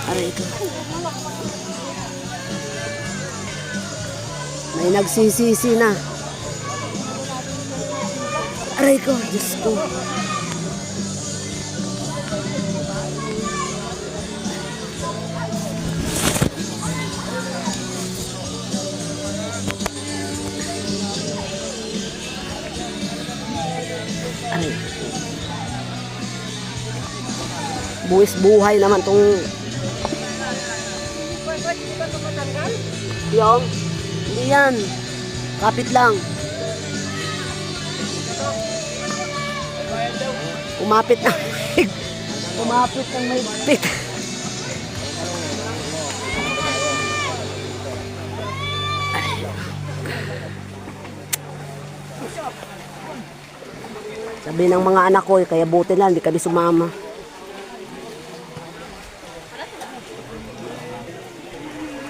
Aray ko. May nagsisisi na. Aray ko, Diyos ko. Aray. Buwis buhay naman tong yung hindi yan. Kapit lang. Kumapit na. Kumapit ng may pit. Sabi ng mga anak ko, kaya buti lang, hindi kami sumama.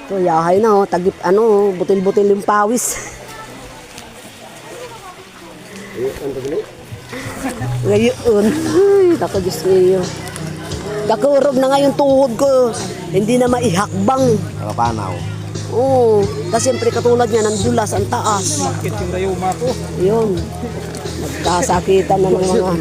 Ito, yahay na, oh. Tagip, ano, butil-butil yung pawis. Ngayon, ay, naku, Diyos niyo. Nakurog na nga yung tuhod ko. Hindi na maihakbang. Nakapanaw. Oo, kasi siyempre katulad niya, nandulas, ang taas. Bakit yung dayuma ko? Yun. Nagkasakitan na ng mga